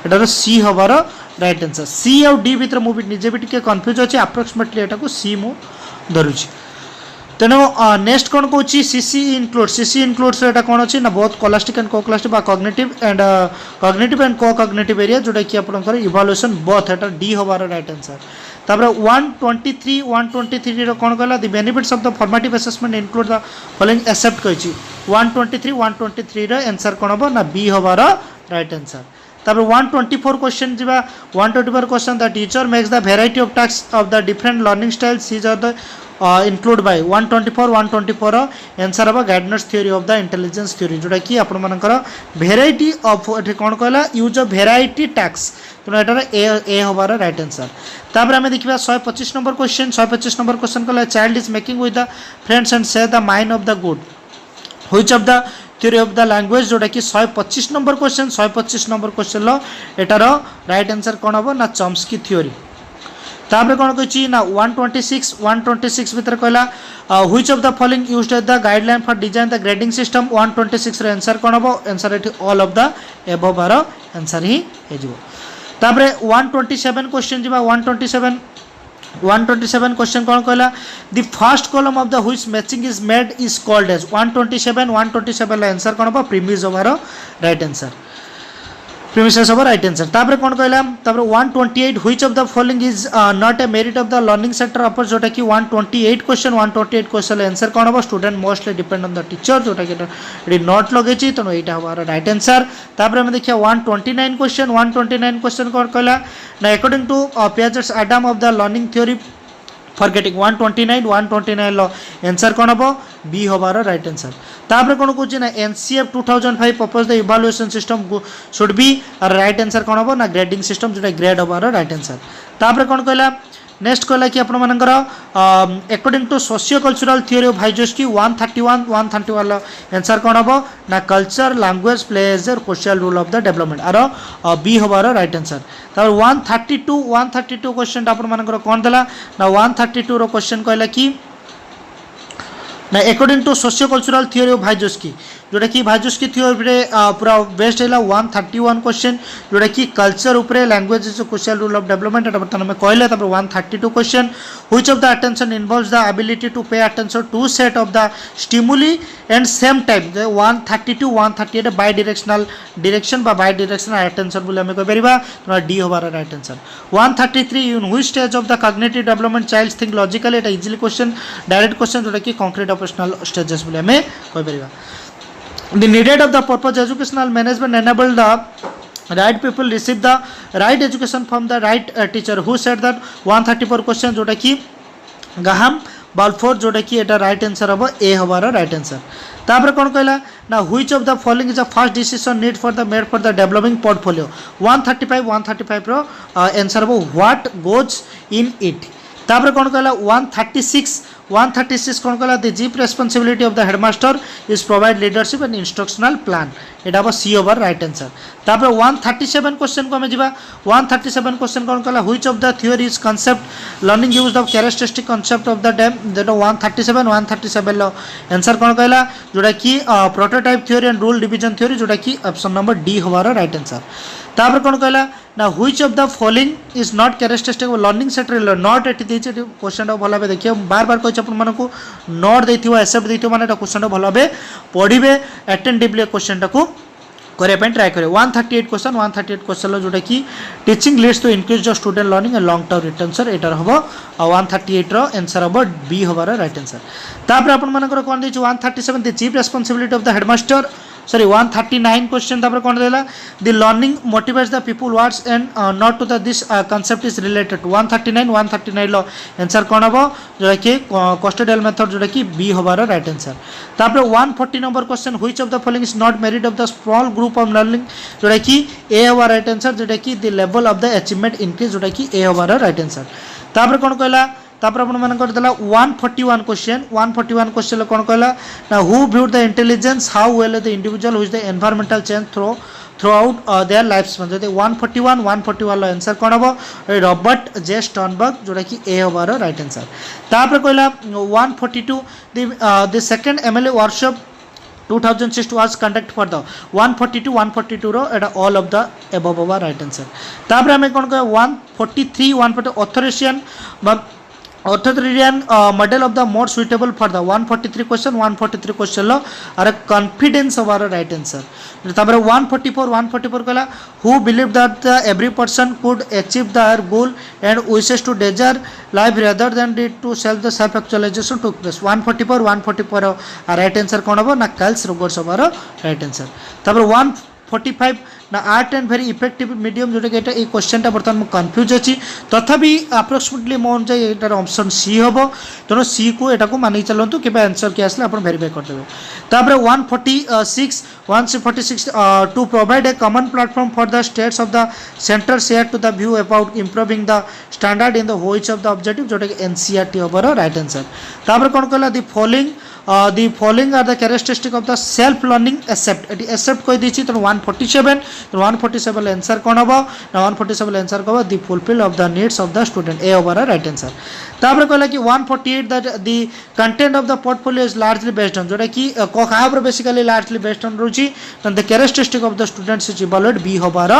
एटार सी हबार राइट आंसर सी और डी भीतर मु निजे भी टिके कंफ्यूज अछि अप्रोक्सीमेटली एटा को सी मु धरुछि तेनो नेक्स्ट कोन कहछि सीसी इंक्लूड्स एटा कोन अछि ना बहुत कोलास्टिक एंड कोक्लास्टिक बा cognitive and co cognitive area जोटा कि आपनकर इवैल्यूएशन बोथ एटा डी हबार राइट आंसर तापर 123 रो कोन कहला the benefits of the formative assessment include the following except कहिछि 123 रो आंसर कोन हबो ना बी हबार राइट आंसर तापर 124 क्वेश्चन जिबा 124 question the teacher makes the variety of task of the different learning styles is are the include by 124 answer हबा guidance theory of the intelligence theory जोटा कि आपण मानकर वैरायटी ऑफ कोन कहला यूज ऑफ वैरायटी टास्क तो एटार ए हबार राइट आंसर तापर हमें देखिबा 125 नंबर क्वेश्चन कहला child is making with the friends and share the mind of the good which of the theory of the language जोटा कि 125 नंबर क्वेश्चन लो एटार राइट आंसर कोन हबो ना चॉम्स्की थ्योरी तापर कोन कहि ना 126 भीतर कहला which of the following used the guideline for design the grading system 126 रे आंसर कोन हबो आंसर एठी ऑल ऑफ द एबव बार आंसर ही हे जिवो तापर 127 क्वेश्चन जिबा 127 क्वेश्चन कौन कहला the first column of the which matching is made is called as 127 answer कौन हबो premise our right answer premises our right answer तापर कौन कहला तापर 128 which of the following is not a merit of the learning sector upper जोटा कि 128 क्वेश्चन आंसर कौन हबो student mostly depend on the teacher जोटा कि एडी नॉट लगेछि तनो एटा हमारा राइट आंसर तापर हम देखिया 129 क्वेश्चन कौन कहला ना according to Piaget's Adam of the learning theory for getting 129 लो आंसर कौन हबो बी हबार राइट आंसर तापर कौन कहछि ना NCF 2005 propose the evaluation system should be right answer कौन हबो ना ग्रेडिंग सिस्टम जोटा ग्रेड हबार राइट आंसर तापर कौन कहला नेक्स्ट कहला कि आपण मानकर according to socio cultural theory of Vygotsky 131 answer कौन हबो ना culture language plays a crucial role of the development आरो बी हबार राइट आंसर तापर 132 क्वेश्चन आपण मानकर कोन देला ना 132 रो क्वेश्चन कहला कि ना according to socio cultural theory of Vygotsky जोटा कि भाइजोस्की थ्योरी रे पूरा बेस्ट है 131 क्वेश्चन जोटा कि कल्चर उपरे language is crucial role of development एटा बर्तन में कहले तापर 132 question which of the attention involves the ability to pay attention to set of the stimuli and same time 138 by direction बा बाय डायरेक्शनल अटेंशन बोले हमें कह परिबा डी होबार right answer 133 in which stage of the cognitive development child think logically एटा इजीली क्वेश्चन डायरेक्ट क्वेश्चन जोटा कि कंक्रीट ऑपरेशनल स्टेजेस बोले हमें कह परिबा the needed of the purpose educational management enable the right people receive the right education from the right teacher who said that 134 question जोटा कि गाहम बाल्फोर जोटा कि एटा राइट आंसर हबो ए हबार राइट आंसर तापर कोन कहला ना which of the following is the first decision need for the made for the developing portfolio 135 रो आंसर हबो व्हाट गोज इन इट तापर कोन कहला 136 136 कौन कहला the chief responsibility of the headmaster is provide leadership and instructional plan एटा हम सी ओवर राइट आंसर तापर 137 क्वेश्चन को हमें जीवा 137 क्वेश्चन कौन कहला which of the theories concept learning use the characteristic concept of the dam that 137 लो आंसर कौन कहला जोटा कि prototype theory and rule division theory जोटा कि ऑप्शन नंबर डी हमारा राइट आंसर तापर कौन कहला ना which of the following is not characteristic of learning sector not एटी देछि क्वेश्चन टा भलो भाबे देखियो बार बार कहछि अपन मानको नॉट देथियो एक्सेप्ट देथियो माने ता क्वेश्चन टा भलो भाबे पढिबे अटेंटिवली क्वेश्चन टा को करे पे ट्राई करे 138 क्वेश्चन लो जोटा कि teaching leads to increase the student learning and long term return sir एटार हबो 138 रो आंसर हबो बी हबार राइट आंसर तापर अपन मानकर कोन देछि 137 the chief responsibility of the headmaster sorry 139 question तापर कोन देला the learning motivates the people words and not to the this concept is related to 139 लो आंसर कोन हबो जोटा कि कस्टोडियल मेथड जोटा कि बी हबार राइट आंसर तापर 140 number question which of the following is not merit of the small group of learning जोटा कि ए हबार राइट आंसर जोटा कि the level of the achievement increase जोटा कि ए हबार राइट आंसर तापर कोन कहला तापर अपन मन कर देला 141 क्वेश्चन कोन कहला ना who viewed the intelligence how well the individual whose the environmental change throughout their life span 141 लो आंसर कोन हबो रॉबर्ट जे स्टर्नबर्ग जोटा कि ए हबार राइट आंसर तापर कहला 142 the second MLA workshop 2006 was conduct for the 142 रो एटा all of the above our right answer तापर हमें कोन कह 143 authoritarian model of the more suitable for the 143 question लो आर confidence of our right answer तापर 144 कहला who believe that every person could achieve their goal and wishes to desire life rather than deed to self the self actualisation to place 144 right answer कोन हो ना Carl's Rogers of our right answer तापर 145 ना art and very effective medium जोटा कि ये क्वेश्चन टा बर्तमान मु कंफ्यूज अछि तथापि अप्रोक्सीमेटली मो अनुसार एटार ऑप्शन सी हबो तेणु सी को एटा को मानि चलंतु केबे आंसर के आसले अपन वेरीफाई कर देबे तापर 146 to provide a common platform for the states of the centre share to the view about improving the standard in the which of the objective जोटा कि एनसीईआरटी हबो राइट आंसर तापर कोन कहला the following are the characteristic of the self learning except एटी एक्सेप्ट कोइ दिछि त 147 आंसर कोन हबो ना 147 आंसर को the fulfil of the needs of the student A our right answer तापर कहला कि 148 that the content of the portfolio is largely based on जोटा कि को खाबर बेसिकली लार्जली बेस्ड ऑन रुचि the characteristic of the students is evaluate B हबार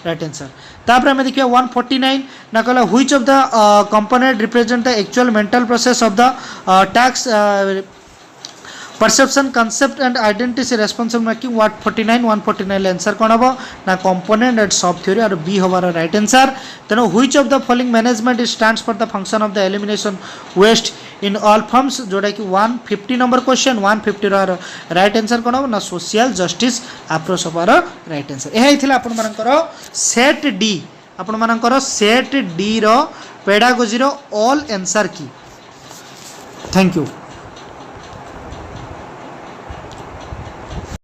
राइट आंसर तापर हमें देखिए 149 ना कहला which of the component represent the actual mental process of the task perception concept and identity responsible making 149 answer कोन हबो ना कंपोनेंट एंड सब थ्योरी और बी हबार राइट आंसर तेनो which of the following management stands for the function of the elimination waste in all forms जोटा कि 150 नंबर क्वेश्चन 150 रो राइट आंसर कोन हबो ना सोशल जस्टिस अप्रोच हबार राइट आंसर एही थिला आपन मानकर सेट डी आपन मानकर सेट डी रो पेडागोजी रो ऑल आंसर की थैंक यू।